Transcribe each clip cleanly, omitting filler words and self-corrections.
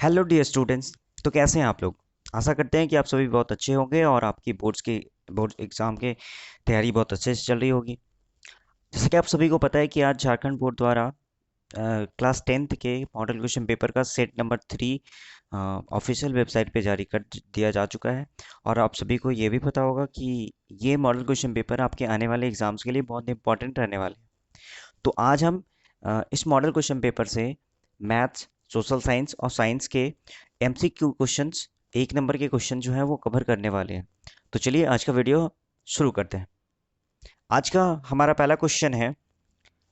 Hello dear students. तो कैसे हैं आप लोग? आशा करते हैं कि आप सभी बहुत अच्छे होंगे और आपकी बोर्ड एग्ज़ाम के तैयारी बहुत अच्छे से चल रही होगी। जैसे कि आप सभी को पता है कि आज झारखंड बोर्ड द्वारा क्लास 10th के मॉडल क्वेश्चन पेपर का सेट नंबर 3 ऑफिशियल वेबसाइट पे जारी कर दिया जा चुका है। और आप सभी को ये भी पता होगा कि ये मॉडल क्वेश्चन पेपर आपके आने वाले एग्जाम्स के लिए बहुत इंपॉर्टेंट रहने वाले हैं। तो आज हम इस मॉडल क्वेश्चन पेपर से मैथ्स, सोशल साइंस और साइंस के एमसीक्यू क्वेश्चंस, 1 नंबर के क्वेश्चन जो हैं वो कवर करने वाले हैं। तो चलिए आज का वीडियो शुरू करते हैं। आज का हमारा पहला क्वेश्चन है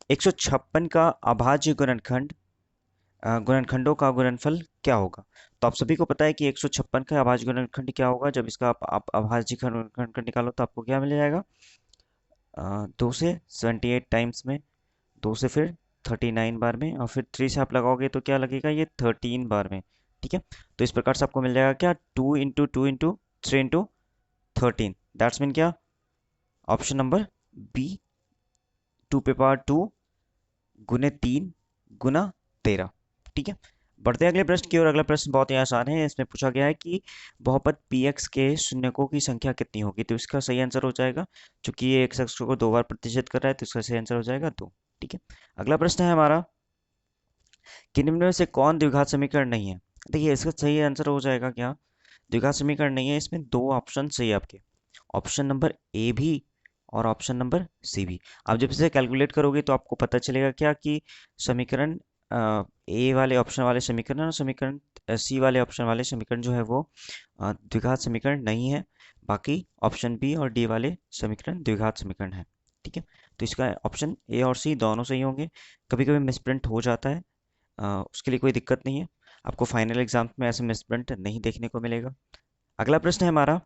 156 का अभाज्य गुणनखंड, गुणनखंडों का गुणनफल क्या होगा? तो आप सभी को पता है कि 156 का अभाज्य गुणनखंड क्या होगा। जब इसका आप अभाज्य गुणनखंड निकालो तो आपको क्या मिल जाएगा? 2 से 78 टाइम्स में, 2 से फिर 39 बार में, और फिर 3 से आप लगाओगे तो क्या लगेगा? ये 13 बार में। ठीक है, तो इस प्रकार से आपको मिल जाएगा क्या? 2 into 2 into 3 into 13। That's mean क्या? ऑप्शन नंबर बी, 2 पे पावर 2 गुने 3 गुना 13। ठीक है, बढ़ते हैं अगले प्रश्न की ओर। अगला प्रश्न बहुत ही आसान है। इसमें पूछा गया है कि बहुपद पी एक्स के शून्यकों की संख्या कितनी होगी? तो इसका सही आंसर हो जाएगा, चूंकि ये एक्स अक्ष को 2 बार प्रतिशत कर रहा है, तो इसका सही आंसर हो जाएगा 2। ठीक है, अगला प्रश्न है हमारा कि निम्न में से कौन द्विघात समीकरण नहीं है? देखिए, इसका सही आंसर हो जाएगा क्या? द्विघात समीकरण नहीं है, इसमें 2 ऑप्शन सही है आपके। ऑप्शन नंबर ए भी और ऑप्शन नंबर सी भी। आप जब इसे कैलकुलेट करोगे तो आपको पता चलेगा क्या कि समीकरण ए वाले ऑप्शन वाले समीकरण और समीकरण सी वाले ऑप्शन वाले समीकरण जो है वो द्विघात समीकरण नहीं है। बाकी ऑप्शन बी और डी वाले समीकरण द्विघात समीकरण है। ठीक है, तो इसका ऑप्शन ए और सी दोनों सही होंगे। कभी कभी मिसप्रिंट हो जाता है, उसके लिए कोई दिक्कत नहीं है। आपको फाइनल एग्जाम में ऐसे मिसप्रिंट नहीं देखने को मिलेगा। अगला प्रश्न है हमारा,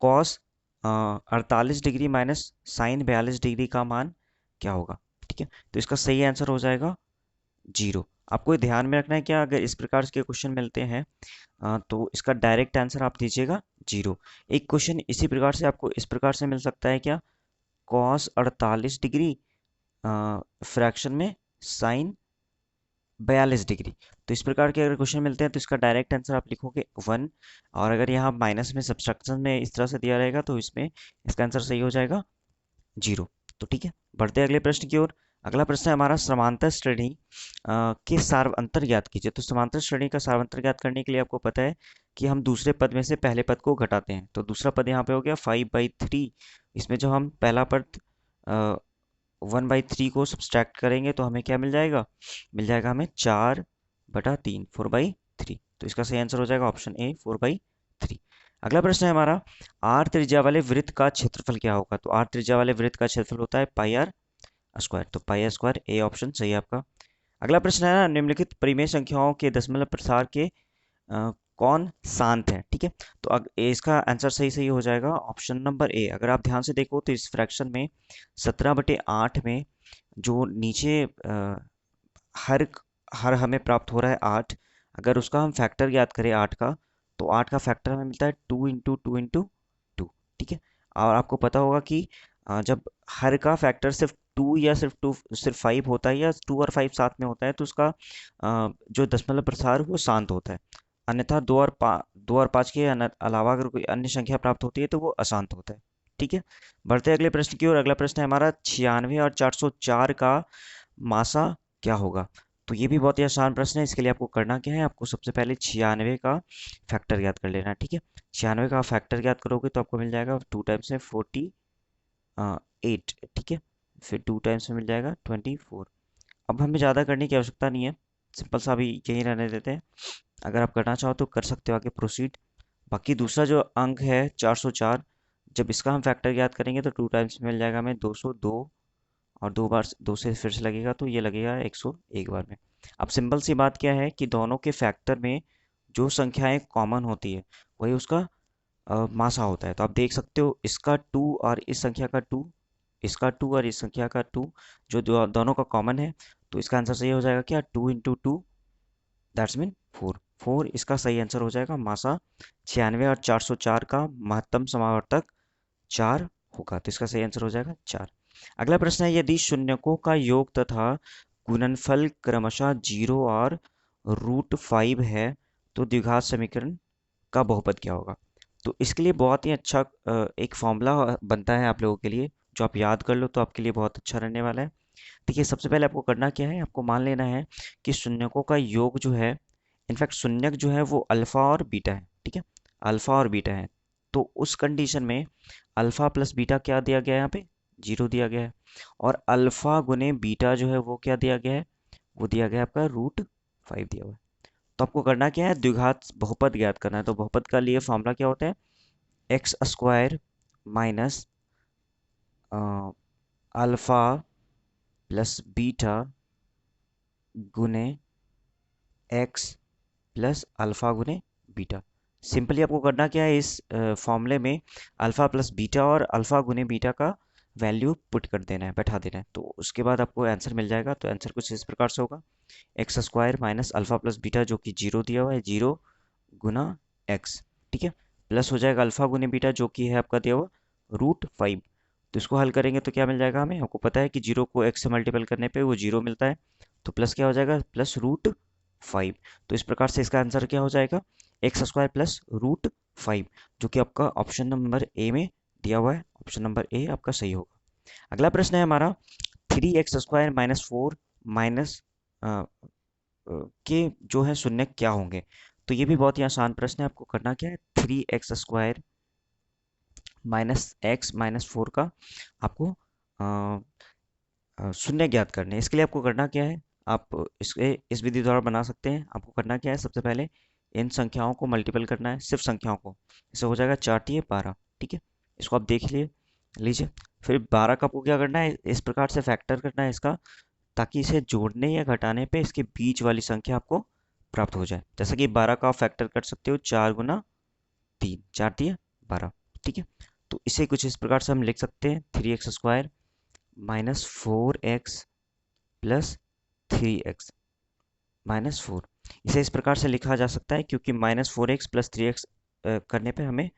cos 48 degree minus sine 42 degree का मान क्या होगा? ठीक है, तो इसका सही आंसर हो जाएगा 0। आपको ये ध्यान में रखना है क्या, अगर इस प्रकार के क्वेश्चन मिलते हैं तो इसका डायरेक्ट आंसर आप दीजिएगा 0। एक क्वेश्चन इसी प्रकार से आपको इस प्रकार से मिल सकता है क्या? कॉस 48 डिग्री फ्रैक्शन में साइन 42 डिग्री। तो इस प्रकार के अगर क्वेश्चन मिलते हैं तो इसका डायरेक्ट आंसर आप लिखोगे 1। और अगर यहाँ माइनस में सब्सट्रैक्शन में इस तरह से दिया रहेगा तो इसमें इसका आंसर सही हो जाएगा 0। तो ठीक है, बढ़ते हैं अगले प्रश्न की ओर। अगला प्रश्न है हमारा, समांतर श्रेणी के सार्वअंतर ज्ञात कीजिए। तो समांतर श्रेणी का सार्वअंतर ज्ञात करने के लिए आपको पता है कि हम दूसरे पद में से पहले पद को घटाते हैं। तो दूसरा पद यहाँ पे हो गया 5/3। इसमें जो हम पहला पद 1/3 को सब्सट्रैक्ट करेंगे तो हमें क्या मिल जाएगा? मिल जाएगा हमें 4/3, 4/3। तो इसका सही आंसर हो जाएगा ऑप्शन ए, 4/3। अगला प्रश्न है हमारा, आर त्रिज्या वाले वृत्त का क्षेत्रफल क्या होगा? तो आर त्रिज्या वाले वृत्त का क्षेत्रफल होता है पाई आर स्क्वायर। तो pi r square, A option सही है आपका। अगला प्रश्न है ना, निम्नलिखित परिमेय संख्याओं के दशमलव प्रसार के कौन शांत है? ठीक है, तो इसका आंसर सही सही हो जाएगा ऑप्शन नंबर ए। अगर आप ध्यान से देखो तो इस फ्रैक्शन में 17/8 में जो नीचे हर हर हमें प्राप्त हो रहा है 8। अगर उसका हम फैक्टर याद करें 8 का, तो 8 का फैक्टर हमें मिलता है 2 इंटू 2 इंटू 2। ठीक है, और आपको पता होगा कि जब हर का फैक्टर सिर्फ 2 या सिर्फ 5 होता है, या 2 और 5 साथ में होता है, तो उसका जो दशमलव प्रसार वो शांत होता है। अन्यथा 2 और 5 के अलावा अगर कोई अन्य संख्या प्राप्त होती है तो वो अशांत होता है। ठीक है, बढ़ते हैं अगले प्रश्न की ओर। अगला प्रश्न है हमारा, 96 और 404 का मासा क्या होगा? तो ये भी बहुत ही आसान प्रश्न है। इसके लिए आपको करना क्या है, आपको सबसे पहले 96 का फैक्टर याद कर लेना है। ठीक है, 96 का फैक्टर याद करोगे तो आपको मिल जाएगा 2 टाइम्स में 48। ठीक है, फिर 2 टाइम्स में मिल जाएगा 24। अब हमें ज़्यादा करने की आवश्यकता नहीं है, सिंपल सा अभी यही रहने देते हैं। अगर आप करना चाहो तो कर सकते हो आगे प्रोसीड। बाकी दूसरा जो अंक है 404, जब इसका हम फैक्टर याद करेंगे तो 2 टाइम्स में मिल जाएगा हमें 202। और 2 बार 2 से फिर से लगेगा तो ये लगेगा 101 बार में। अब सिंपल सी बात क्या है कि दोनों के फैक्टर में जो संख्याएं कॉमन होती है वही उसका मासा होता है। तो आप देख सकते हो इसका 2 और इस संख्या का 2, इसका 2 और इस संख्या का 2, जो दोनों का कॉमन है। तो इसका आंसर सही हो जाएगा क्या? 2 इंटू 2, दैट्स मीन 4। 4 इसका सही आंसर हो जाएगा। मासा 96 और 404 का महत्तम समावर्तक 4 होगा, तो इसका सही आंसर हो जाएगा 4। अगला प्रश्न है, यदि शून्यकों का योग तथा गुणनफल क्रमशः 0 और √5 है तो द्विघात समीकरण का बहुपद क्या होगा। तो इसके लिए बहुत ही अच्छा एक फॉर्मूला बनता है आप लोगों के लिए, जो आप याद कर लो तो आपके लिए बहुत अच्छा रहने वाला है। देखिए सबसे पहले आपको करना क्या है, आपको मान लेना है कि शून्यकों का योग जो है, इनफैक्ट शून्यक जो है वो अल्फा और बीटा है, ठीक है, अल्फा और बीटा है। तो उस कंडीशन में अल्फा प्लस बीटा क्या दिया गया है, यहाँ पे 0 दिया गया है, और अल्फा गुने बीटा जो है वो क्या दिया गया है, वो दिया गया है आपका √5 दिया हुआ है। तो आपको करना क्या है, द्विघात बहुपद ज्ञात करना है। तो बहुपद का लिए फॉर्मूला क्या होता है, x square minus alpha plus beta गुने एक्स प्लस अल्फा गुने बीटा। सिंपली आपको करना क्या है, इस फॉर्मूले में अल्फा प्लस बीटा और अल्फा गुने बीटा का वैल्यू पुट कर देना है, बैठा देना है, तो उसके बाद आपको आंसर मिल जाएगा। तो आंसर कुछ इस प्रकार से होगा, x square minus alpha plus beta जो कि 0 दिया हुआ है, 0 गुना एक्स, ठीक है, प्लस हो जाएगा अल्फा गुने बीटा जो कि है आपका दिया हुआ √5। तो इसको हल करेंगे तो क्या मिल जाएगा हमें, आपको पता है कि 0 को एक्स से मल्टीपल करने पे वो 0 मिलता है, तो प्लस क्या हो जाएगा, प्लस √5। तो इस प्रकार से इसका आंसर क्या हो जाएगा, एक्स स्क्वायर प्लस √5, जो कि आपका ऑप्शन नंबर ए में दिया हुआ है। ऑप्शन नंबर ए आपका सही होगा। अगला प्रश्न है हमारा, 3x² माइनस 4 माइनस के जो है शून्य क्या होंगे। तो ये भी बहुत ही आसान प्रश्न है। आपको करना क्या है, 3x² माइनस एक्स माइनस 4 का आपको शून्य ज्ञात करने हैं। इसके लिए आपको करना क्या है, आप इस विधि द्वारा बना सकते हैं। आपको करना क्या है, सबसे पहले इन संख्याओं को मल्टीपल करना है, सिर्फ संख्याओं को। इससे हो जाएगा 4×3=12, ठीक है, इसको आप देख लीजिए। फिर 12 का आपको क्या करना है, इस प्रकार से फैक्टर करना है इसका, ताकि इसे जोड़ने या घटाने पे इसके बीच वाली संख्या आपको प्राप्त हो जाए। जैसा कि 12 का आप फैक्टर कर सकते हो 4×3, 4×3=12, ठीक है। तो इसे कुछ इस प्रकार से हम लिख सकते हैं, 3x² minus 4x plus 3x minus 4। इसे इस प्रकार से लिखा जा सकता है क्योंकि -4x प्लस 3x करने पे हमें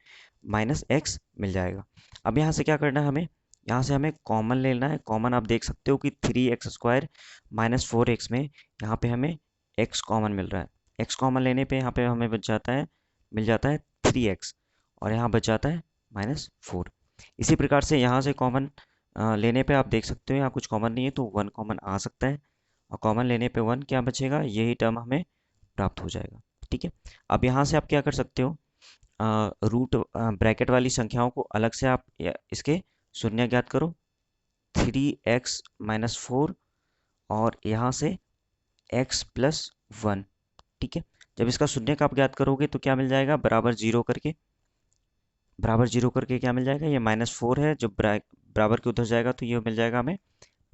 -x मिल जाएगा। अब यहाँ से क्या करना है हमें, यहाँ से हमें कॉमन लेना है। कॉमन आप देख सकते हो कि 3x² माइनस 4x में यहाँ पे हमें x कॉमन मिल रहा है। x कॉमन लेने पे यहाँ पे हमें बच जाता है, मिल जाता है 3x, और यहाँ बच जाता है -4। इसी प्रकार से यहाँ से कॉमन लेने पे आप देख सकते हो यहाँ कुछ कॉमन नहीं है, तो 1 कॉमन आ सकता है, और कॉमन लेने पे 1 क्या बचेगा, यही टर्म हमें प्राप्त हो जाएगा, ठीक है। अब यहाँ से आप क्या कर सकते हो, रूट ब्रैकेट वाली संख्याओं को अलग से आप इसके शून्य ज्ञात करो, 3x-4 और यहाँ से x प्लस 1, ठीक है। जब इसका शून्य का आप ज्ञात करोगे तो क्या मिल जाएगा, बराबर 0 करके, बराबर 0 करके क्या मिल जाएगा, ये -4 है, जब बराबर के उधर जाएगा तो ये मिल जाएगा हमें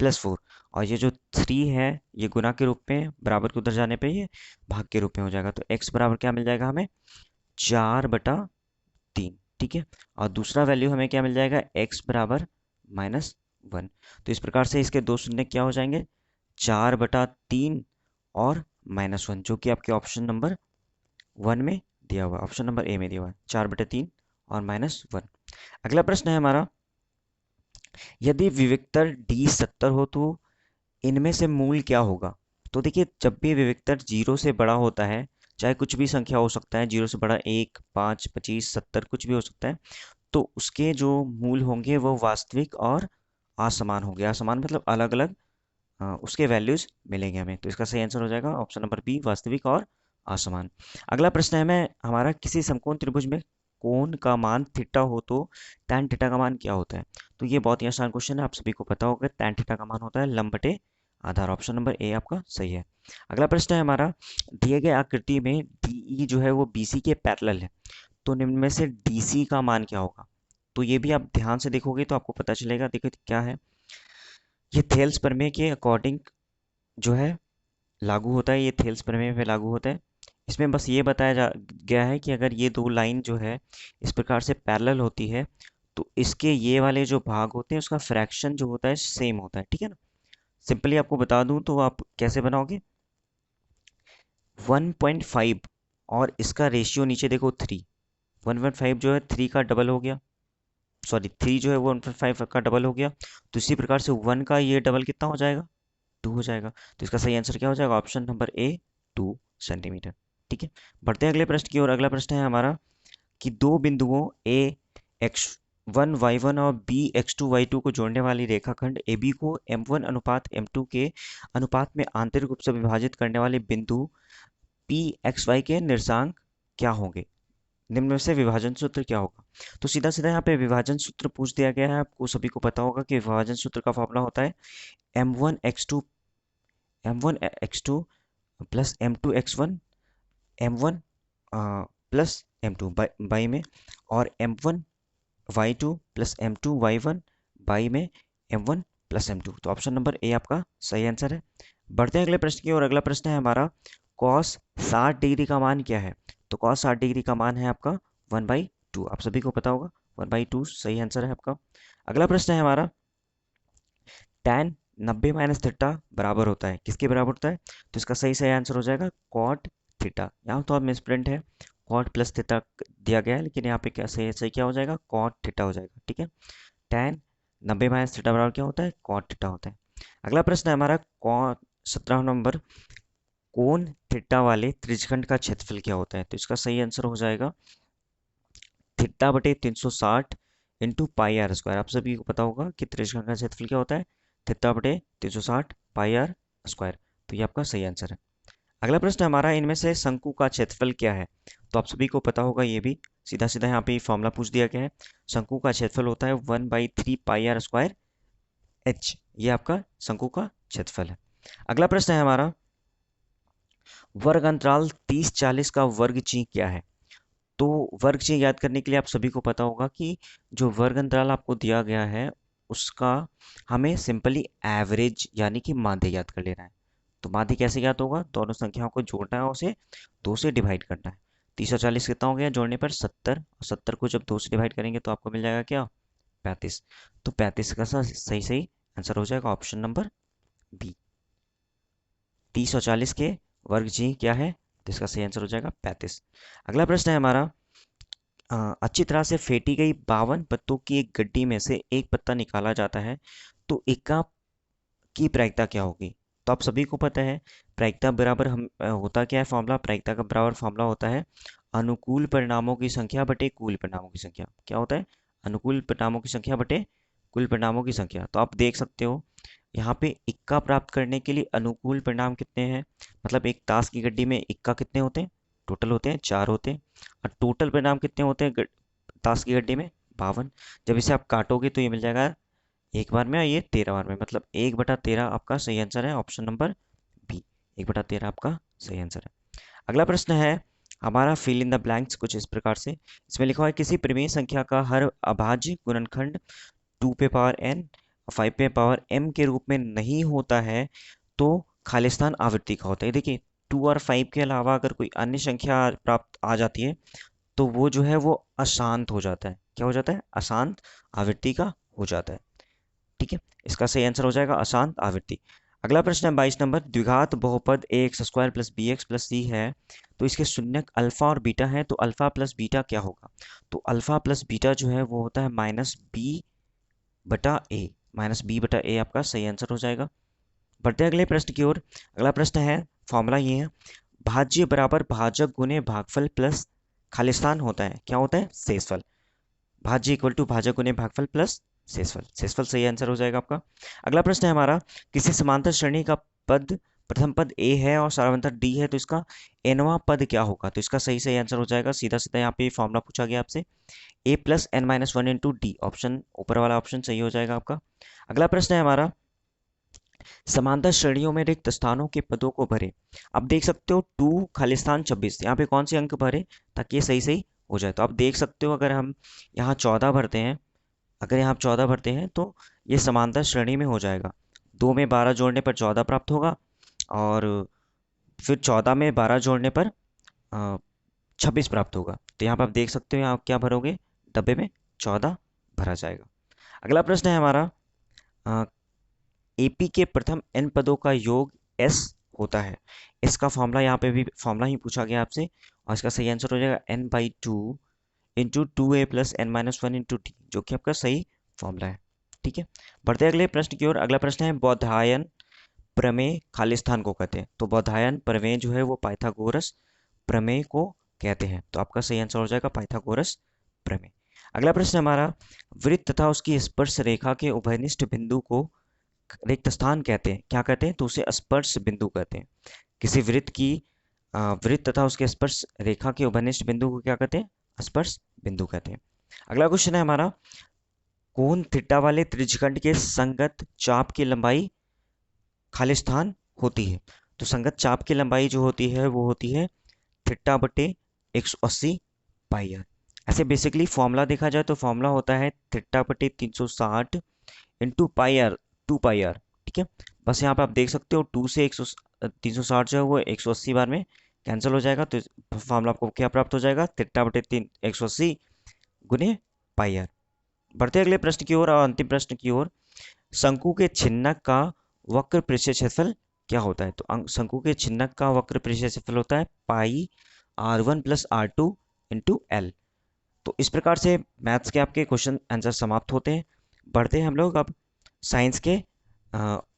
+4, और ये जो 3 है ये गुना के रूप में, बराबर के उधर जाने पे ये भाग के रूप में हो जाएगा। तो x बराबर क्या मिल जाएगा हमें, 4/3, ठीक है। और दूसरा वैल्यू हमें क्या मिल जाएगा, x बराबर -1। तो इस प्रकार से इसके दो शून्य क्या हो जाएंगे, 4/3 और -1, जो कि आपके ऑप्शन नंबर 1 में दिया हुआ है, ऑप्शन नंबर ए में दिया हुआ है, 4/3 और -1। अगला प्रश्न है हमारा, यदि विविक्तर d 70 हो तो इनमें से मूल क्या होगा। तो देखिए जब भी विविक्तर 0 से बड़ा होता है, चाहे कुछ भी संख्या हो सकता है, 0 से बड़ा 1, 5, 25, 70 कुछ भी हो सकता है, तो उसके जो मूल होंगे वो वास्तविक और असमान होंगे। असमान मतलब अलग अलग उसके वैल्यूज मिलेंगे हमें। तो इसका सही आंसर हो जाएगा ऑप्शन नंबर बी, वास्तविक और असमान। अगला प्रश्न है हमें हमारा, किसी समकोण त्रिभुज में कोण का मान थीटा हो तो tan थीटा का मान क्या होता है। तो ये बहुत ही आसान क्वेश्चन है, आप सभी को पता होगा, tan थीटा का मान होता है लंब बटे आधार। ऑप्शन नंबर ए आपका सही है। अगला प्रश्न है हमारा, दिए गए आकृति में DE जो है वो BC के पैरेलल है, तो निम्न में से DC का मान क्या होगा। तो ये भी आप ध्यान से देखोगे तो आपको पता चलेगा। देखो क्या है, ये थेल्स प्रमेय के अकॉर्डिंग जो है लागू होता है, ये थेल्स प्रमेय पे लागू होता है। इसमें बस ये बताया गया है कि अगर ये दो लाइन जो है इस प्रकार से पैरेलल होती है तो इसके ये वाले जो भाग होते हैं उसका फ्रैक्शन जो होता है सेम होता है, ठीक है ना। सिंपली आपको बता दूं तो आप कैसे बनाओगे, 1.5 और इसका रेशियो नीचे देखो 3, 1.5 जो है 3 का डबल हो गया, सॉरी 3 जो है वो 1.5 का डबल हो गया, तो इसी प्रकार से 1 का ये डबल कितना हो जाएगा, 2 हो जाएगा। तो इसका सही आंसर क्या हो जाएगा, ऑप्शन नंबर ए, 2 सेंटीमीटर। ठीक है, बढ़ते हैं अगले प्रश्न की ओर। अगला प्रश्न है हमारा कि दो बिंदुओं ए x1 y1 और b x2 y2 को जोड़ने वाली रेखाखंड AB को m1 अनुपात m2 के अनुपात में आंतरिक रूप से विभाजित करने वाले बिंदु p xy के निर्देशांक क्या होंगे? निम्न में से विभाजन सूत्र क्या होगा? तो सीधा सीधा यहाँ पे विभाजन सूत्र पूछ दिया गया है। आपको सभी को पता होगा कि विभाजन सूत्र का फॉर्मूला होता है m1 x2 plus m2 x1 m1 plus m2 by में, और m1 y2 plus m2 y1 by में m1 प्लस m2। तो ऑप्शन नंबर ए आपका सही आंसर है। बढ़ते हैं अगले प्रश्न की ओर। अगला प्रश्न है हमारा cos 60 डिग्री का मान क्या है? तो cos 60 डिग्री का मान है आपका 1/2। आप सभी को पता होगा 1/2 सही आंसर है आपका। अगला प्रश्न है हमारा tan 90 माइनस थीटा बराबर होता है, किसके बराबर होता है? तो इसका सही आंसर हो जाएगा cot थीटा। यहाँ तो मिस प्रिंट है, cot प्लस थीटा दिया गया है, लेकिन यहाँ पे क्या सही क्या हो जाएगा? cot थीटा हो जाएगा। ठीक है, tan 90 माइनस थीटा बराबर क्या होता है? cot थीटा होता है। अगला प्रश्न है हमारा 17 नंबर, कोण थीटा वाले त्रिज्यखंड का क्षेत्रफल क्या होता है? तो इसका सही आंसर हो जाएगा थीटा बटे 360 इंटू पाई आर स्क्वायर। आप सभी को पता होगा कि त्रिज्यखंड का क्षेत्रफल क्या होता है? थीटा बटे 360 पाई आर स्क्वायर। तो ये आपका सही आंसर है। अगला प्रश्न हमारा, इनमें से शंकु का क्षेत्रफल क्या है? तो आप सभी को पता होगा, ये भी सीधा सीधा यहाँ पे फॉर्मूला पूछ दिया गया है। शंकु का क्षेत्रफल होता है 1/3 पाई आर स्क्वायर एच। ये आपका शंकु का क्षेत्रफल है। अगला प्रश्न है हमारा, वर्ग अंतराल 30-40 का वर्ग ची क्या है? तो वर्ग ची याद करने के लिए आप सभी को पता होगा कि जो वर्ग अंतराल आपको दिया गया है उसका हमें सिंपली एवरेज यानी कि माध्य याद कर लेना है। तो माध्य कैसे याद होगा? दोनों संख्याओं को जोड़ना है और उसे 2 से डिवाइड करना है। 30 और 40 कितना हो गया जोड़ने पर? 70। और 70 को जब 2 से डिवाइड करेंगे तो आपको मिल जाएगा क्या? 35। तो 35 का सही आंसर हो जाएगा ऑप्शन नंबर बी। 30 और 40 के वर्ग जी क्या है? तो इसका सही आंसर हो जाएगा 35। अगला प्रश्न है हमारा, अच्छी तरह से फेंटी गई 52 पत्तों की एक गड्डी में से एक पत्ता निकाला जाता है, तो एका की प्रायिकता क्या होगी? तो आप सभी को पता है प्रायिकता बराबर हम होता क्या है फॉर्मूला? प्रायिकता का बराबर फॉर्मूला होता है अनुकूल परिणामों की संख्या बटे कुल परिणामों की संख्या। क्या होता है? अनुकूल परिणामों की संख्या बटे कुल परिणामों की संख्या। तो आप देख सकते हो यहाँ पे इक्का प्राप्त करने के लिए अनुकूल परिणाम कितने हैं? मतलब एक ताश की गड्डी में इक्का कितने होते हैं? टोटल होते हैं 4 होते हैं। और टोटल परिणाम कितने होते हैं ताश की गड्डी में? 52। जब इसे आप काटोगे तो ये मिल जाएगा एक बार में और ये 13 बार में, मतलब 1/13 आपका सही आंसर है ऑप्शन नंबर बी। 1/13 आपका सही आंसर है। अगला प्रश्न है हमारा, फिल इन द ब्लैंक्स कुछ इस प्रकार से। इसमें लिखा है किसी परिमेय संख्या का हर अभाज्य गुणनखंड 2 पे पावर n 5 पे पावर m के रूप में नहीं होता है तो खालिस्तान आवृत्ति का होता है। देखिए 2 और 5 के अलावा अगर कोई अन्य संख्या प्राप्त आ जाती है तो वो जो है वो अशांत हो जाता है। क्या हो जाता है? अशांत आवृत्ति का हो जाता है। ठीक है, इसका सही आंसर हो जाएगा अशांत आवृत्ति। अगला प्रश्न है 22 नंबर, द्विघात बहुपद ax² plus bx plus c है, तो इसके शून्यक अल्फा और बीटा है, तो अल्फा प्लस बीटा क्या होगा? तो अल्फा प्लस बीटा जो है वो होता है -b/a आपका सही आंसर हो जाएगा। बढ़ते हैं अगले प्रश्न की ओर। अगला प्रश्न है, फॉर्मूला ये है, भाज्य बराबर भाजक गुने भागफल प्लस खालिस्तान होता है। क्या होता है? शेषफल। भाज्य इक्वल टू भाजक गुने भागफल प्लस शेषफल। शेषफल सही आंसर हो जाएगा आपका। अगला प्रश्न है हमारा, किसी समांतर श्रेणी का पद प्रथम पद a है और सारांतर d है, तो इसका nवां पद क्या होगा? तो इसका सही आंसर हो जाएगा सीधा सीधा यहाँ पे फॉर्मूला पूछा गया आपसे, a plus n-1 into D. Option ऊपर वाला ऑप्शन सही हो जाएगा आपका। अगला प्रश्न है हमारा, समांतर श्रेणियों में रिक्त स्थानों के पदों को भरे। अब देख सकते हो 2 खालिस्तान 26, यहाँ पे कौन से अंक भरे ताकि ये सही हो जाए? तो आप देख सकते हो अगर हम यहाँ 14 भरते हैं, अगर यहाँ 14 भरते हैं तो ये समांतर श्रेणी में हो जाएगा। 2 में 12 जोड़ने पर 14 प्राप्त होगा और फिर 14 में 12 जोड़ने पर 26 प्राप्त होगा। तो यहाँ पर आप देख सकते हो यहाँ क्या भरोगे? डब्बे में 14 भरा जाएगा। अगला प्रश्न है हमारा, एपी के प्रथम n पदों का योग s होता है। इसका फॉर्मूला यहाँ पे भी फॉर्मूला ही पूछा गया आपसे और इसका सही आंसर हो जाएगा n/2 into 2a plus n-1 into D, जो कि आपका सही फॉर्मूला है। ठीक है, बढ़ते हैं अगले प्रश्न की ओर। अगला प्रश्न है, बौधायन प्रमेय खालिस्तान को कहते हैं। तो बौधायन प्रमेय जो है वो पाइथागोरस प्रमेय को कहते हैं। तो आपका सही आंसर हो जाएगा पाइथागोरस प्रमेय। अगला प्रश्न हमारा, वृत्त तथा उसकी स्पर्श रेखा के उभयनिष्ठ बिंदु को रिक्त स्थान कहते हैं। क्या कहते हैं? तो उसे स्पर्श बिंदु कहते हैं। किसी वृत्त की वृत्त तथा उसके स्पर्श रेखा के उभयनिष्ठ बिंदु को क्या कहते हैं? स्पर्श बिंदु कहते हैं। अगला क्वेश्चन है हमारा, कोण थीटा वाले त्रिज्यखंड के संगत चाप की लंबाई खाली स्थान होती है। तो संगत चाप की लंबाई जो होती है वो होती है थीटा बटे 180 पाई आर। ऐसे बेसिकली फॉर्मूला देखा जाए तो फॉर्मूला होता है थीटा बटे 360 into pi r, 2 pi r. ठीक है, बस यहाँ पे आप देख सकते हो 2 से 360 जो है वो 180 बार में कैंसिल हो जाएगा। तो फॉर्मूला आपको क्या प्राप्त हो जाएगा? थीटा बटे 180 गुने पाई आर। बढ़ते अगले प्रश्न की ओर और अंतिम प्रश्न की ओर। शंकु के छिन्नक का वक्र पृष्ठीय क्षेत्रफल क्या होता है? तो शंकु के छिन्नक का वक्र पृष्ठीय क्षेत्रफल होता है पाई R1 plus R2 into L. तो इस प्रकार से मैथ्स के आपके क्वेश्चन आंसर समाप्त होते हैं। बढ़ते हैं हम लोग अब साइंस के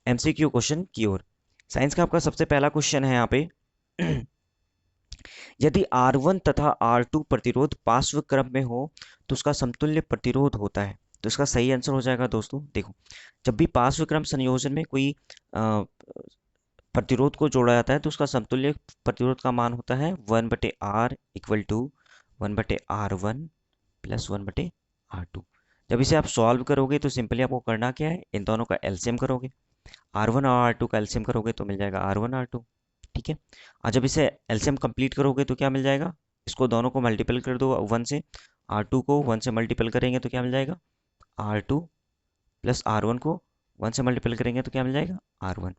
MCQ क्वेश्चन की ओर। साइंस का आपका सबसे पहला क्वेश्चन है यहाँ पे यदि R1 तथा R2 प्रतिरोध पार्श्व क्रम में हो तो उसका समतुल्य प्रतिरोध होता है। तो इसका सही आंसर हो जाएगा दोस्तों, देखो, जब भी पार्श्व क्रम संयोजन में कोई प्रतिरोध को जोड़ा जाता है तो उसका समतुल्य प्रतिरोध का मान होता है 1/R equal to 1/R1 plus 1/R2। जब इसे आप सॉल्व करोगे तो सिंपली आपको करना क्या है? इन दोनों का एलसीएम करोगे। R1 और R2 का एलसीएम करोगे तो मिल जाएगा R1 R2। ठीक है, और जब इसे एलसीएम कंप्लीट करोगे तो क्या मिल जाएगा? इसको दोनों को मल्टीपल कर दो 1 से, R2 को 1 से मल्टीपल करेंगे तो क्या मिल जाएगा? R2 प्लस R1 को 1 से मल्टीपल करेंगे तो क्या मिल जाएगा? R1।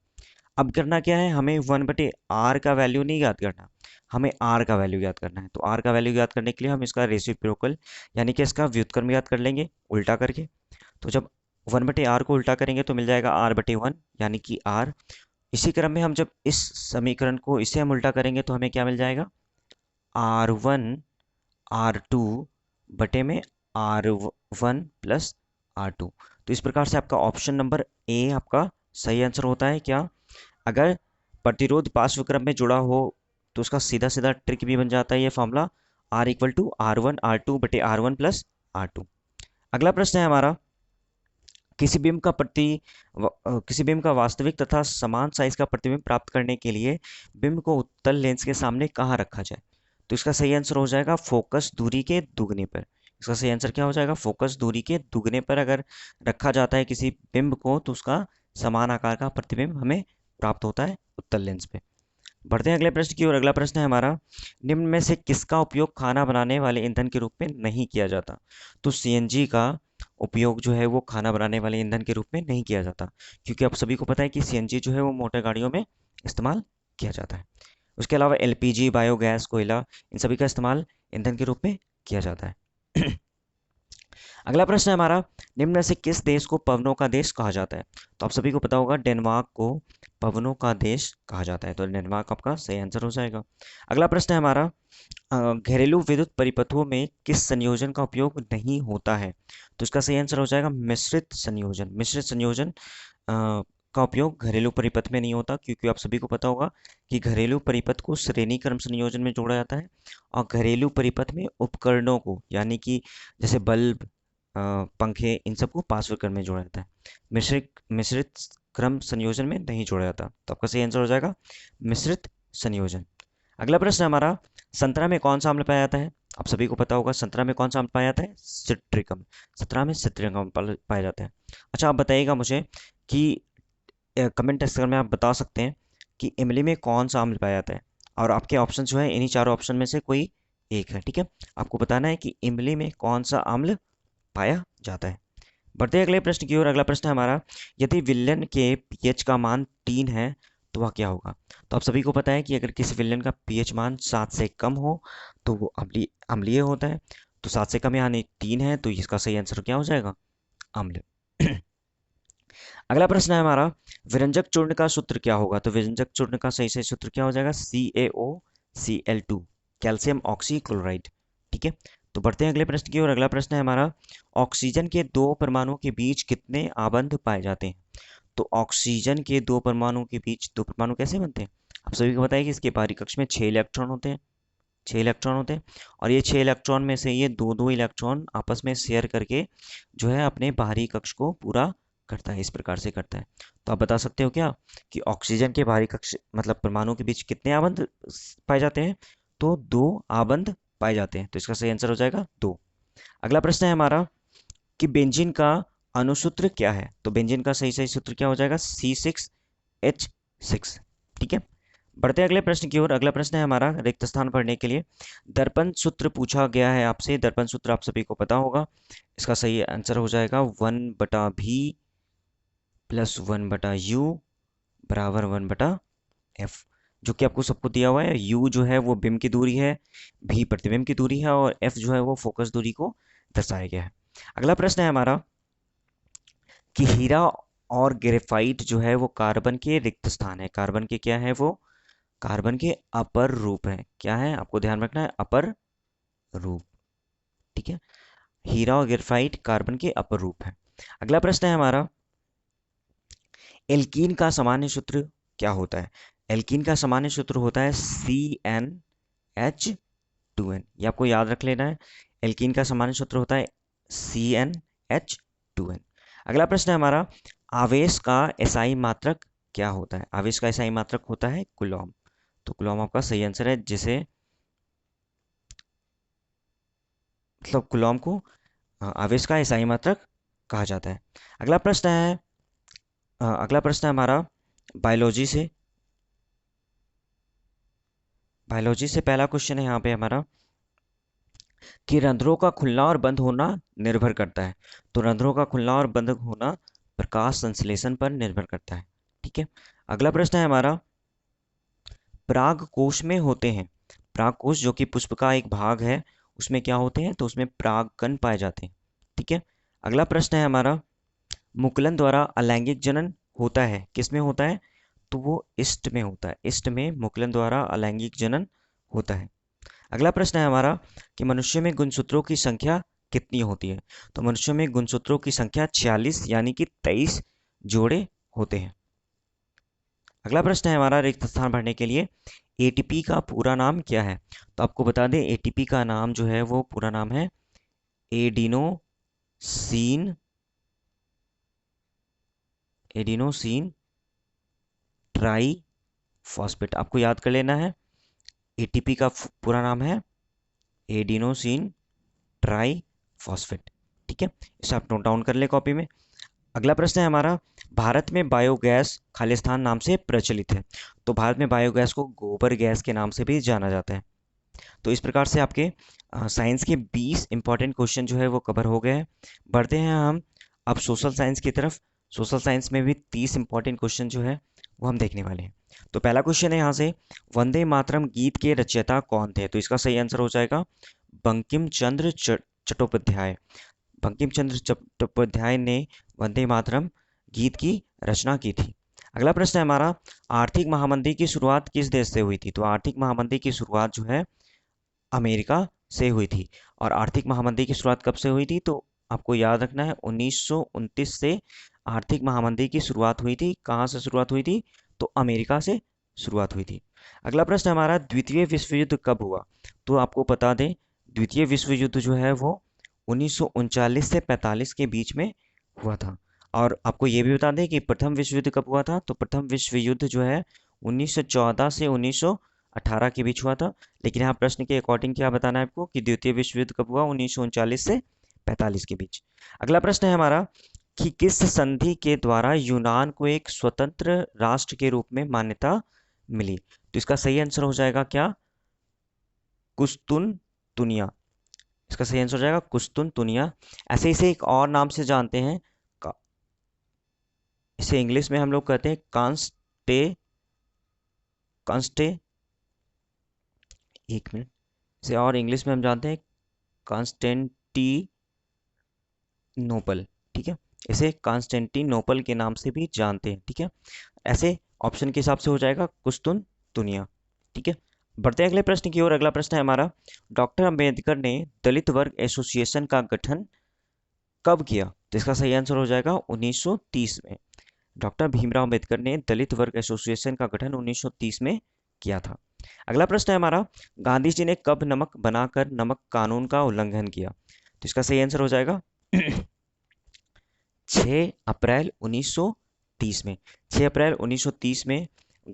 अब करना क्या है? हमें 1/R का वैल्यू नहीं याद करना, हमें R का वैल्यू याद करना है। तो R का वैल्यू याद करने के लिए हम इसका रेसिप्रोकल यानी कि इसका व्युत्क्रम याद कर लेंगे उल्टा करके। तो जब 1/R को उल्टा करेंगे तो मिल जाएगा R/1 यानी कि R। इसी क्रम में हम जब इस समीकरण को इसे हम उल्टा करेंगे तो हमें क्या मिल जाएगा? R1 R2 बटे में R1 प्लस R2। तो इस प्रकार से आपका ऑप्शन नंबर ए आपका सही आंसर होता है। क्या? अगर प्रतिरोध पार्श्व क्रम में जुड़ा हो तो उसका सीधा सीधा ट्रिक भी बन जाता है ये formula, R equal to R1 R2 बटे R1 प्लस R2। अगला प्रश्न है हमारा, किसी बिंब का वास्तविक तथा समान साइज का प्रतिबिंब प्राप्त करने के लिए बिंब को उत्तल लेंस के सामने कहाँ रखा जाए? तो इसका सही आंसर हो जाएगा फोकस दूरी के दुगने पर। इसका सही आंसर क्या हो जाएगा? फोकस दूरी के दुगने पर अगर रखा जाता है किसी बिंब को तो उसका समान आकार का प्रतिबिंब हमें प्राप्त होता है उत्तल लेंस पे। बढ़ते हैं अगले प्रश्न की ओर। अगला प्रश्न है हमारा, निम्न में से किसका उपयोग खाना बनाने वाले ईंधन के रूप में नहीं किया जाता? तो सीएनजी का उपयोग जो है वो खाना बनाने वाले ईंधन के रूप में नहीं किया जाता, क्योंकि आप सभी को पता है कि सीएनजी जो है वो मोटर गाड़ियों में इस्तेमाल किया जाता है। उसके अलावा एलपीजी, बायोगैस, कोयला, इन सभी का इस्तेमाल ईंधन के रूप में किया जाता है। अगला प्रश्न है हमारा, निम्न में से किस देश को पवनों का देश कहा जाता है? तो आप सभी को पता होगा डेनमार्क को पवनों का देश कहा जाता है। तो डेनमार्क आपका सही आंसर हो जाएगा। अगला प्रश्न है हमारा, घरेलू विद्युत परिपथों में किस संयोजन का उपयोग नहीं होता है? तो इसका सही आंसर हो जाएगा मिश्रित संयोजन। मिश्रित संयोजन का उपयोग घरेलू परिपथ में नहीं होता, क्योंकि आप सभी को पता होगा कि घरेलू परिपथ को श्रेणी क्रम संयोजन में जोड़ा जाता है और घरेलू परिपथ में उपकरणों को यानी कि जैसे बल्ब, पंखे, इन सबको पार्श्व क्रम में जोड़ा जाता है। मिश्रित क्रम संयोजन में नहीं जोड़ा जाता। तो आपका सही आंसर हो जाएगा मिश्रित संयोजन। अगला प्रश्न हमारा, संतरा में कौन सा अम्ल पाया जाता है? आप सभी को पता होगा संतरा में कौन सा अम्ल पाया जाता है? सिट्रिक अम्ल। संतरा में सिट्रिक अम्ल पाया जाता है। अच्छा, आप बताइएगा मुझे कि कमेंट सेक्शन में आप बता सकते हैं कि इमली में कौन सा अम्ल पाया जाता है, और आपके ऑप्शन जो है इन्हीं चारों ऑप्शन में से कोई एक है। ठीक है, आपको बताना है कि इमली में कौन सा अम्ल पाया जाता है। बढ़ते हैं अगले प्रश्न की ओर। अगला प्रश्न है हमारा, यदि विलयन के पीएच का मान 3 है तो वह क्या होगा? तो आप सभी को पता है कि अगर किसी विलयन का पीएच मान 7 से कम हो तो वो अम्लीय होता है। तो 7 से कम यानी 3 है, तो इसका सही आंसर क्या हो जाएगा? अम्ल। अगला प्रश्न है हमारा, विरंजक चूर्ण का सूत्र क्या होगा? तो विरंजक चूर्ण का सही से सूत्र क्या हो जाएगा? CaOCl2, calcium oxychloride. ठीक है, तो बढ़ते हैं अगले प्रश्न की ओर। अगला प्रश्न है हमारा, ऑक्सीजन के 2 परमाणुओं के बीच कितने आबंध पाए जाते हैं? तो ऑक्सीजन के 2 परमाणुओं के बीच 2 परमाणु कैसे बनते हैं? आप सभी को पता है कि इसके बाहरी कक्ष में 6 इलेक्ट्रॉन होते हैं। 6 इलेक्ट्रॉन होते हैं, और ये 6 इलेक्ट्रॉन में से ये दो दो इलेक्ट्रॉन आपस में शेयर करके जो है अपने बाहरी कक्ष को पूरा करता है, इस प्रकार से करता है। तो आप बता सकते हो क्या कि ऑक्सीजन के बाहरी कक्ष मतलब परमाणु के बीच कितने आबंध पाए जाते हैं? तो 2 आबंध पाए जाते हैं, तो इसका सही आंसर हो जाएगा 2। अगला प्रश्न है हमारा कि बेंजीन का अणुसूत्र क्या है? तो बेंजीन का सही सूत्र क्या हो जाएगा? C6H6। ठीक है, बढ़ते अगले प्रश्न की ओर। अगला प्रश्न है हमारा रिक्त स्थान भरने के लिए दर्पण सूत्र पूछा गया है आपसे। दर्पण सूत्र आप सभी को पता होगा, इसका सही आंसर हो जाएगा 1/V + 1/U बराबर 1/F, जो कि आपको सबको दिया हुआ है। U जो है वो बिंब की दूरी है, V प्रतिबिंब की दूरी है, और F जो है वो फोकस दूरी को दर्शाया गया है। अगला प्रश्न है हमारा कि हीरा और ग्रेफाइट जो है वो कार्बन के रिक्त स्थान है। कार्बन के क्या है? वो कार्बन के अपर रूप है। क्या है? आपको ध्यान रखना है, अपर रूप। ठीक है, हीरा और ग्रेफाइट कार्बन के अपर रूप है। अगला प्रश्न है हमारा एल्कीन का सामान्य सूत्र क्या होता है? एल्कीन का सामान्य सूत्र होता है CnH2n। ये आपको याद रख लेना है, एल्कीन का सामान्य सूत्र होता है CnH2n। अगला प्रश्न है हमारा आवेश का एसआई मात्रक क्या होता है? आवेश का एसआई मात्रक होता है कूलॉम। तो कूलॉम आपका सही आंसर है, जिसे मतलब कूलॉम को आवेश का एसआई मात्रक कहा जाता है। अगला प्रश्न है हमारा बायोलॉजी से। बायोलॉजी से पहला क्वेश्चन है यहाँ पे हमारा कि रंध्रों का खुलना और बंद होना निर्भर करता है। तो रंध्रों का खुलना और बंद होना प्रकाश संश्लेषण पर निर्भर करता है। ठीक है, अगला प्रश्न है हमारा पराग कोश में होते हैं। पराग कोश जो कि पुष्प का एक भाग है, उसमें क्या होते हैं? तो उसमें परागकण पाए जाते हैं। ठीक है, अगला प्रश्न है हमारा मुकुलन द्वारा अलैंगिक जनन होता है, किस में होता है? तो वो इष्ट में होता है। इष्ट में मुकुलन द्वारा अलैंगिक जनन होता है। अगला प्रश्न है हमारा कि मनुष्य में गुणसूत्रों की संख्या कितनी होती है? तो मनुष्य में गुणसूत्रों की संख्या 46 यानी कि 23 जोड़े होते हैं। अगला प्रश्न है हमारा रिक्त स्थान भरने के लिए एटीपी का पूरा नाम क्या है? तो आपको बता दें एटीपी का नाम जो है वो पूरा नाम है एडिनोसिन ट्राई फॉस्फेट। आपको याद कर लेना है, एटीपी का पूरा नाम है एडिनोसिन ट्राई फॉस्फेट। ठीक है, इसे आप नोट डाउन कर ले कॉपी में। अगला प्रश्न है हमारा भारत में बायोगैस खालिस्तान नाम से प्रचलित है। तो भारत में बायोगैस को गोबर गैस के नाम से भी जाना जाता है। तो इस प्रकार से आपके साइंस के 20 इंपॉर्टेंट क्वेश्चन जो है वो कवर हो गए हैं। बढ़ते हैं हम अब सोशल साइंस की तरफ। सोशल साइंस में भी 30 इंपॉर्टेंट क्वेश्चन जो है वो हम देखने वाले हैं। तो पहला क्वेश्चन है यहाँ से वंदे मातरम गीत के रचयिता कौन थे? तो इसका सही आंसर हो जाएगा बंकिम चंद्र चट्टोपाध्याय। बंकिम चंद्र चट्टोपाध्याय ने वंदे मातरम गीत की रचना की थी। अगला प्रश्न है हमारा आर्थिक महामंदी की शुरुआत किस देश से हुई थी? तो आर्थिक महामंदी की शुरुआत जो है अमेरिका से हुई थी। और आर्थिक महामंदी की शुरुआत कब से हुई थी? तो आपको याद रखना है 1929 से आर्थिक महामंदी की शुरुआत हुई थी। कहाँ से शुरुआत हुई थी? तो अमेरिका से शुरुआत हुई थी। अगला प्रश्न हमारा द्वितीय विश्व युद्ध कब हुआ? तो आपको बता दें द्वितीय विश्व युद्ध जो है वो 1939 से 45 के बीच में हुआ था। और आपको ये भी बता दें कि प्रथम विश्व युद्ध कब हुआ था? तो प्रथम विश्व युद्ध जो है 1914 से 1918 के बीच हुआ था। लेकिन यहाँ प्रश्न के अकॉर्डिंग क्या बताना है आपको कि द्वितीय विश्व युद्ध कब हुआ? 1939 से 45 के बीच। अगला प्रश्न है हमारा कि किस संधि के द्वारा यूनान को एक स्वतंत्र राष्ट्र के रूप में मान्यता मिली? तो इसका सही आंसर हो जाएगा क्या? कुस्तुनतुनिया। इसका सही आंसर हो जाएगा कुस्तुनतुनिया। ऐसे इसे एक और नाम से जानते हैं, इसे इंग्लिश में हम लोग कहते हैं कांस्टे एक मिनट से, और इंग्लिश में हम जानते हैं कॉन्स्टेंटिनोपल। ठीक है, इसे कॉन्स्टेंटिनोपल के नाम से भी जानते हैं। ठीक है, ऐसे ऑप्शन के हिसाब से हो जाएगा कुस्तुनतुनिया। ठीक है, बढ़ते अगले प्रश्न की ओर। अगला प्रश्न है हमारा डॉक्टर अंबेडकर ने दलित वर्ग एसोसिएशन का गठन कब किया? तो इसका सही आंसर हो जाएगा 1930 में। डॉक्टर भीमराव अंबेडकर ने दलित वर्ग एसोसिएशन का गठन 1930 में किया था। अगला प्रश्न है हमारा, गांधी जी ने कब नमक बनाकर नमक कानून का उल्लंघन किया? तो इसका सही आंसर हो जाएगा 6 अप्रैल 1930 में। 6 अप्रैल 1930 में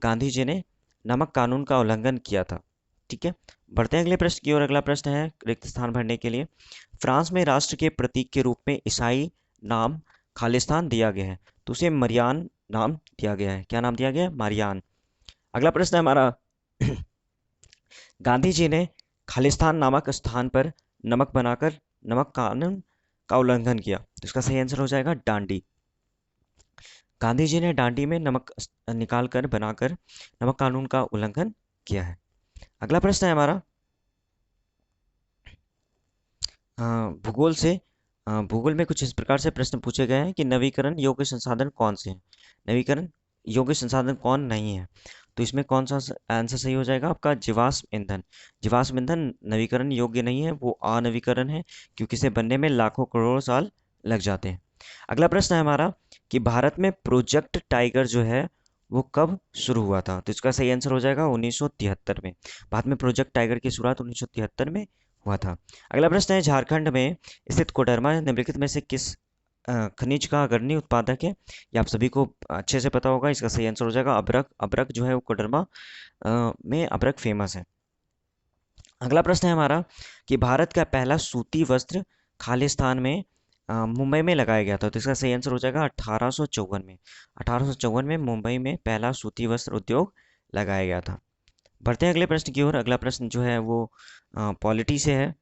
गांधी जी ने नमक कानून का उल्लंघन किया था। ठीक है, बढ़ते हैं अगले प्रश्न की ओर। अगला प्रश्न है रिक्त स्थान भरने के लिए, फ्रांस में राष्ट्र के प्रतीक के रूप में ईसाई नाम खालिस्तान दिया गया है, तो उसे मरियान नाम दिया गया है। क्या नाम दिया गया है? मरियान। अगला प्रश्न है हमारा, गांधी जी ने खालिस्तान नामक स्थान पर नमक बनाकर नमक कानून का उल्लंघन किया, तो इसका सही आंसर हो जाएगा डांडी। गांधी जी ने डांडी में नमक निकाल कर बनाकर नमक कानून का उल्लंघन किया है। अगला प्रश्न है हमारा, भूगोल से भूगोल में कुछ इस प्रकार से प्रश्न पूछे गए हैं कि नवीकरण योग्य संसाधन कौन से हैं? नवीकरण योग्य संसाधन कौन नहीं है? तो इसमें कौन सा आंसर सही हो जाएगा आपका? जीवाश्म ईंधन। जीवाश्म ईंधन नवीकरण योग्य नहीं है, वो अनवीकरण है, क्योंकि इसे बनने में लाखों करोड़ साल लग जाते हैं। अगला प्रश्न है हमारा कि भारत में प्रोजेक्ट टाइगर जो है वो कब शुरू हुआ था? तो इसका सही आंसर हो जाएगा 1973 में। भारत में प्रोजेक्ट टाइगर की शुरुआत 1973 में हुआ था। अगला प्रश्न है, झारखंड में स्थित कोडरमा निम्नलिखित में से किस खनिज का अग्रणी उत्पादक है? ये आप सभी को अच्छे से पता होगा। इसका सही आंसर हो जाएगा अभ्रक। अभ्रक जो है वो कोडरमा में अभ्रक फेमस है। अगला प्रश्न है हमारा कि भारत का पहला सूती वस्त्र खालिस्तान में मुंबई में लगाया गया था, तो इसका सही आंसर हो जाएगा 1854 में। 1854 में मुंबई में पहला सूती वस्त्र उद्योग लगाया गया था। बढ़ते हैं अगले प्रश्न की ओर। अगला प्रश्न जो है वो पॉलिटी से है,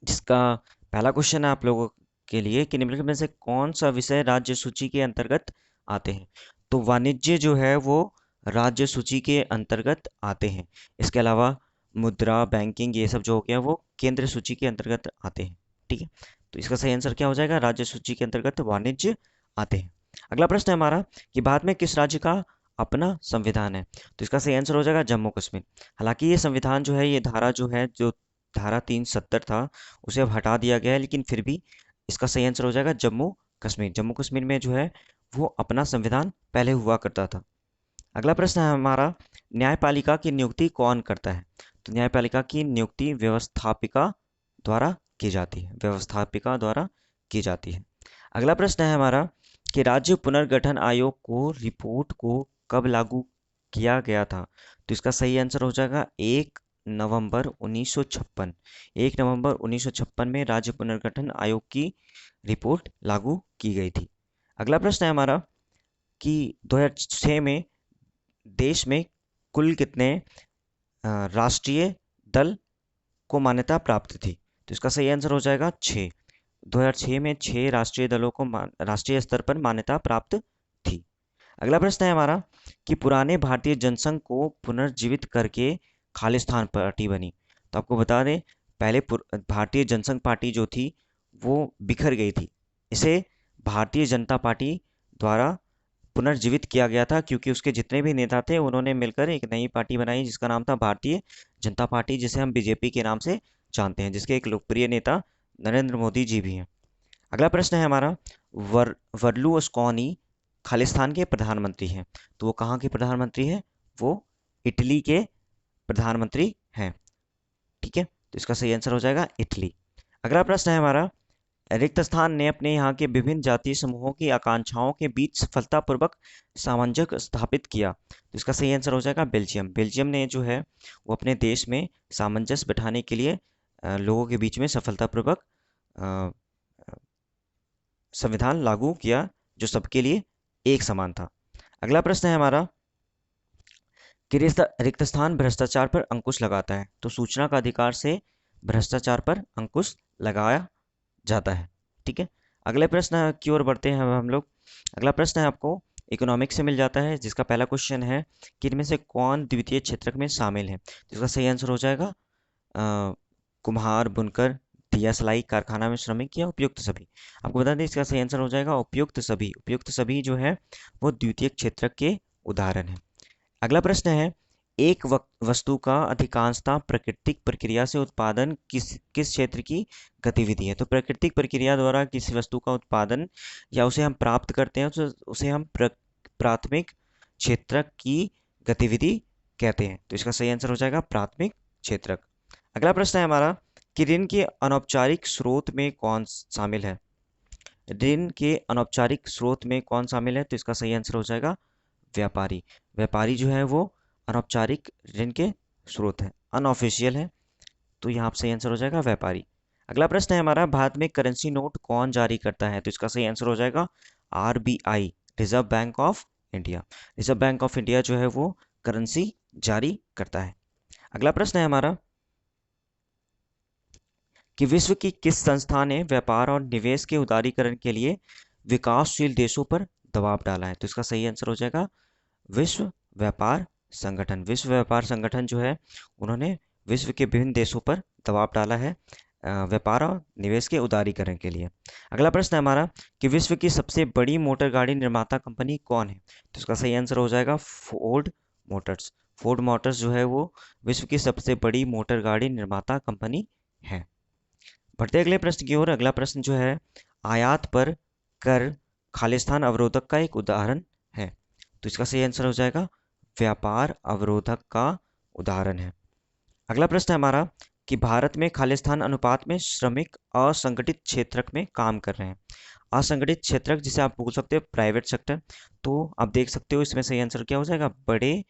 जिसका पहला क्वेश्चन है आप लोगों के लिए कि निम्नलिखित में से कौन सा विषय राज्य सूची के अंतर्गत आते हैं? तो वाणिज्य जो है वो राज्य सूची के अंतर्गत आते हैं। इसके अलावा मुद्रा, बैंकिंग, ये सब जो हो गया वो केंद्र सूची के अंतर्गत आते हैं। ठीक है, तो इसका सही आंसर क्या हो जाएगा? राज्य सूची के अंतर्गत वाणिज्य आते हैं। अगला प्रश्न है हमारा कि भारत में किस राज्य का अपना संविधान है? तो इसका सही आंसर हो जाएगा जम्मू कश्मीर। हालांकि ये संविधान जो है, ये धारा जो है, जो धारा 370 था, उसे अब हटा दिया गया है, लेकिन फिर भी इसका सही आंसर हो जाएगा जम्मू कश्मीर। जम्मू कश्मीर में जो है वो अपना संविधान पहले हुआ करता था। अगला प्रश्न है हमारा, न्यायपालिका की नियुक्ति कौन करता है? तो न्यायपालिका की नियुक्ति व्यवस्थापिका द्वारा की जाती है। व्यवस्थापिका द्वारा की जाती है। अगला प्रश्न है हमारा कि राज्य पुनर्गठन आयोग को रिपोर्ट को कब लागू किया गया था? तो इसका सही आंसर हो जाएगा 1 नवंबर 1956। 1 नवंबर 1956 में राज्य पुनर्गठन आयोग की रिपोर्ट लागू की गई थी। अगला प्रश्न है हमारा कि 2006 में देश में कुल कितने राष्ट्रीय दल को मान्यता प्राप्त थी? तो इसका सही आंसर हो जाएगा 6। 2006 में 6 राष्ट्रीय दलों को राष्ट्रीय स्तर पर मान्यता प्राप्त थी। अगला प्रश्न है हमारा कि पुराने भारतीय जनसंघ को पुनर्जीवित करके खालिस्तान पार्टी बनी। तो आपको बता दें, पहले भारतीय जनसंघ पार्टी जो थी वो बिखर गई थी। इसे भारतीय जनता पार्टी द्वारा पुनर्जीवित किया गया था, क्योंकि उसके जितने भी नेता थे उन्होंने मिलकर एक नई पार्टी बनाई जिसका नाम था भारतीय जनता पार्टी, जिसे हम बीजेपी के नाम से जानते हैं, जिसके एक लोकप्रिय नेता नरेंद्र मोदी जी भी हैं। अगला प्रश्न है हमारा, बर्लुस्कोनी खालिस्तान के प्रधानमंत्री हैं, तो वो कहाँ के प्रधानमंत्री हैं? वो इटली के प्रधानमंत्री हैं। ठीक है, तो इसका सही आंसर हो जाएगा इटली। अगला प्रश्न है हमारा, रिक्त स्थान ने अपने यहाँ के विभिन्न जातीय समूहों की आकांक्षाओं के बीच सफलतापूर्वक सामंजस्य स्थापित किया, तो इसका सही आंसर हो जाएगा बेल्जियम। बेल्जियम ने जो है वो अपने देश में सामंजस्य बिठाने के लिए लोगों के बीच में सफलतापूर्वक संविधान लागू किया, जो सबके लिए एक समान था। अगला प्रश्न है हमारा कि रिक्त स्थान भ्रष्टाचार पर अंकुश लगाता है, तो सूचना का अधिकार से भ्रष्टाचार पर अंकुश लगाया जाता है। ठीक है, अगले प्रश्न की ओर बढ़ते हैं हम लोग। अगला प्रश्न है आपको इकोनॉमिक्स से मिल जाता है, जिसका पहला क्वेश्चन है कि इनमें से कौन द्वितीय क्षेत्र में शामिल है? तो इसका सही आंसर हो जाएगा कुम्हार, बुनकर, दिया सिलाई, कारखाना में श्रमिक या उपयुक्त सभी। आपको बता दें इसका सही आंसर हो जाएगा उपयुक्त सभी। उपयुक्त सभी जो है वो द्वितीय क्षेत्र के उदाहरण है। अगला प्रश्न है, एक वस्तु का अधिकांशतः प्राकृतिक प्रक्रिया से उत्पादन किस क्षेत्र की गतिविधि है? तो प्राकृतिक प्रक्रिया द्वारा किसी वस्तु का उत्पादन या उसे हम प्राप्त करते हैं तो उसे हम प्राथमिक क्षेत्र की गतिविधि कहते हैं? तो इसका सही आंसर हो जाएगा प्राथमिक क्षेत्रक। अगला प्रश्न है हमारा कि ऋण के अनौपचारिक स्रोत में कौन शामिल है? ऋण के अनौपचारिक स्रोत में कौन शामिल है? तो इसका सही आंसर हो जाएगा व्यापारी। व्यापारी जो है वो अनौपचारिक ऋण के स्रोत है, अनऑफिशियल है, तो यहाँ पे सही आंसर हो जाएगा व्यापारी। अगला प्रश्न है हमारा भारत में करेंसी नोट कौन जारी करता है? तो इसका सही आंसर हो जाएगा RBI, reserve bank of India. Reserve bank of India जो है वो करेंसी जारी करता है। अगला प्रश्न है हमारा कि विश्व की किस संस्था ने व्यापार और निवेश के उदारीकरण के लिए विकासशील देशों पर दबाव डाला है? तो इसका सही आंसर हो जाएगा विश्व व्यापार संगठन। विश्व व्यापार संगठन जो है उन्होंने विश्व के विभिन्न देशों पर दबाव डाला है व्यापार और निवेश के उदारीकरण के लिए। अगला प्रश्न है हमारा कि विश्व की सबसे बड़ी मोटर गाड़ी निर्माता कंपनी कौन है? तो इसका सही आंसर हो जाएगा फोर्ड मोटर्स। फोर्ड मोटर्स जो है वो विश्व की सबसे बड़ी मोटर गाड़ी निर्माता कंपनी है। बढ़ते अगले प्रश्न की ओर। अगला प्रश्न जो है आयात पर कर खालिस्तान अवरोधक का एक उदाहरण है? तो इसका सही आंसर हो जाएगा व्यापार अवरोधक का उदाहरण है। अगला प्रश्न है हमारा कि भारत में खालिस्तान अनुपात में श्रमिक असंगठित क्षेत्र में काम कर रहे हैं। असंगठित क्षेत्र जिसे आप बोल सकते हो प्राइवेट सेक्टर, तो आप देख सकते हो इसमें सही आंसर क्या हो जाएगा बड़े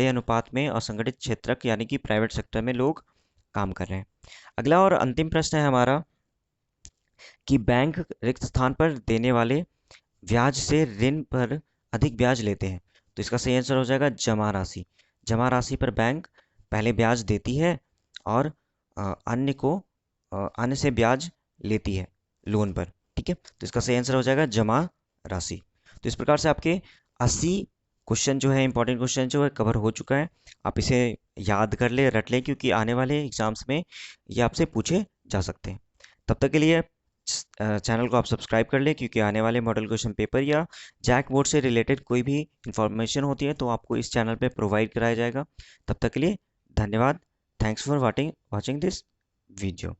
अनुपात में असंगठित क्षेत्र यानी कि प्राइवेट सेक्टर में लोग काम कर रहे हैं। अगला और अंतिम प्रश्न है हमारा कि बैंक रिक्त स्थान पर देने वाले ब्याज से ऋण पर अधिक ब्याज लेते हैं? तो इसका सही आंसर हो जाएगा जमा राशि। जमा राशि पर बैंक पहले ब्याज देती है और अन्य से ब्याज लेती है लोन पर, ठीक है। तो इसका सही आंसर हो जाएगा जमा राशि। तो इस प्रकार से आपके 80 क्वेश्चन जो है इंपॉर्टेंट क्वेश्चन जो है कवर हो चुका है। आप इसे याद कर ले, रट लें, क्योंकि आने वाले एग्जाम्स में ये आपसे पूछे जा सकते हैं। तब तक के लिए चैनल को आप सब्सक्राइब कर लें, क्योंकि आने वाले मॉडल क्वेश्चन पेपर या जैक बोर्ड से रिलेटेड कोई भी इंफॉर्मेशन होती है तो आपको इस चैनल पे प्रोवाइड कराया जाएगा। तब तक के लिए धन्यवाद। Thanks for watching this video.